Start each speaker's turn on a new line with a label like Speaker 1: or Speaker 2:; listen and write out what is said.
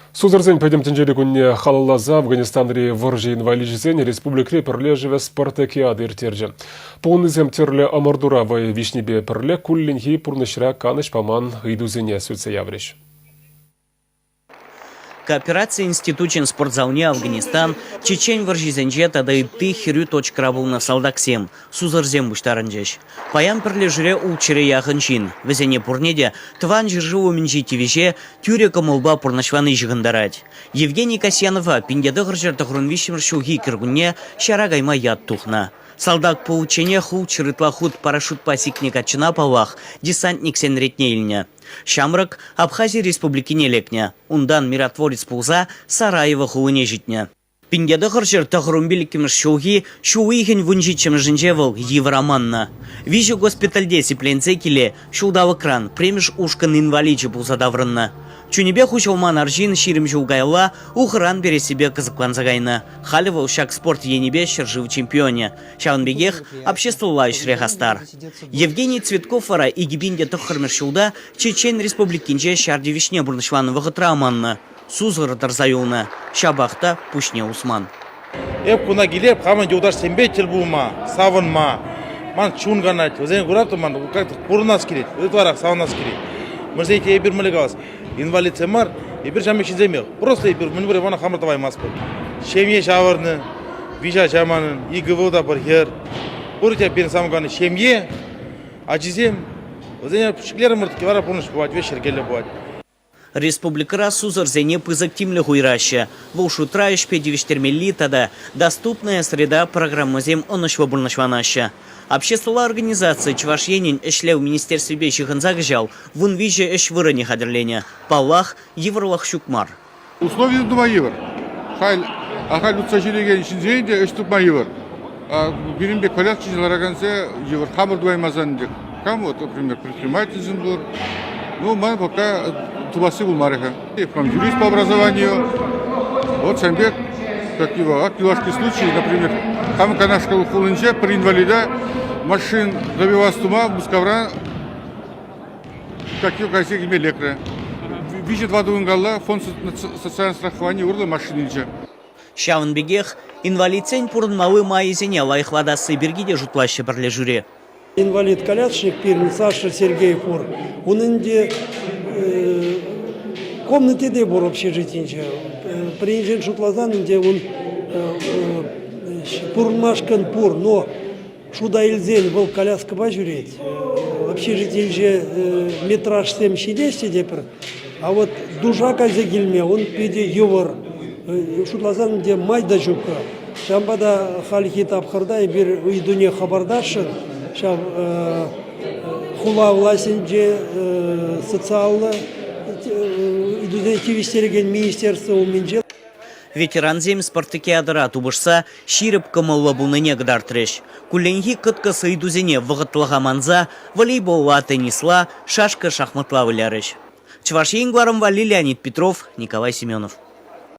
Speaker 1: Сузырзен пәдемтінжері күнне халалаза Афганистанри выржи инвалижізен республикре пірле живе спартакиады иртерже. Полнызем терле амардура вай вишнебе пірле кулленхи пурнышра каныш паман идузене сөтсе явреш.
Speaker 2: Кооперация институчин спортзалне Афганистан, Чечень варжизенже тады ты хирю точка на салдаксем, сузырзем буштарынжеш. Паян пірлежіре улчыре яхыншин. Везене пурнеде, тван жыржыву минжи тивеже, тюре камылба пурнашваны жығындарать. Евгений Касьянова пиндеді ғыржырды ғырынвишімір шуги кіргүнне шара гайма яд тухна. Салдак по учене хул чырытла худ парашют пасикник атчына палах, десантник сен ретнейліне. Шамрак Абхазия республики нелекне, ундан миротворец пулза Сараева хулыне житне. Пиндеді ғыржыр тағырумбелікімір шуги, шуыйхен вунжичем жінжевыл евроманна. Вижу госпитальде сипленце келе, шулдавы кран, премеш ушкан инвалиджи пулзадаврынна. Чунебе хучалман аржин ширим жулгайла, ухран бере себе казакланзагайна. Халева ушак спорт енебе шержив чемпионе. Шаунбегех обществовала ишрехастар. Евгений Цветков вара и гибинде тохармер шулда Чечен республикинже шарди вишне бурнышваны траманна. Сузыр тарзаюлна. Шабахта пушне Усман.
Speaker 3: Эп куна гилеп хаман жудаш сембетел бума, савынма. Ман чунганать, өзен гурапты ман как-то курнас кирет, өтварак савнас кирет. Мырзейте ебір мүлігавас. Инвалид семар, ебір жамек шинземег. Просто ебір мүнбірі вана хамыртавай маспы. Шемье шаварны, вижа шаманын, игывода бір хер. Бұрытя бен самғаны шемье, ажизем. Өзен пүшіклері мұртыки вара пұрныш буад, вешер келі буад.
Speaker 2: Республикара сузырзене пызактимлі хуйраща. Волшу траиш педивиштермелли тада доступная среда программазем онышва бурнашванаща. Общественная организация Чувашьенин эшлев министерстве бейших анзагжал вун виже эш выране хадерления. Паллах еврлах щукмар.
Speaker 4: Условия дума евр. Ахаль утсажиреген шинзейнде эш тупма евр. Биримбек поляк чинзаларагансе евр хамыр дуаймазан дек. Кам вот, например, предприниматель был. Ну, мы пока тубасы был мареха. Юрист по образованию. Вот Самбек, как его, активашки случаи, например, там канашка хулынче при инвалида машин добивас тума, бускавра, как его кайсек имя лекра. Видит воду ингалла, фонд социального страхования урла машининче.
Speaker 2: Шаунбегех инвалидцень пурнмалы майзене лайхвадасы бергиде жутлаще бірле
Speaker 5: Инвалид-колясочник Пермь Саша Сергей Фур. Он инде комнате де был общежитие. Приезжал шутлазан, где он пурмашкан пур, но шуда ильзен был коляска бажурить. Общежитие же метраж 7-60 депер. А вот дужака загильме, он пиде ювар. Шутлазан, где майда жука. Шамбада халихит абхарда и бир уйдуне хабардашин. Шав хула власенже социально идудетивистереген министерство уменже.
Speaker 2: Ветеран зем спартакиадыра тубышса ширып кымылла бұлныне гыдар треш. Кулленхи кыткасы идузене вғытлыға манза, волейболла, теннисла, шашка шахматла вылярыш. Чувашьен гларым Леонид Петров, Николай Семенов.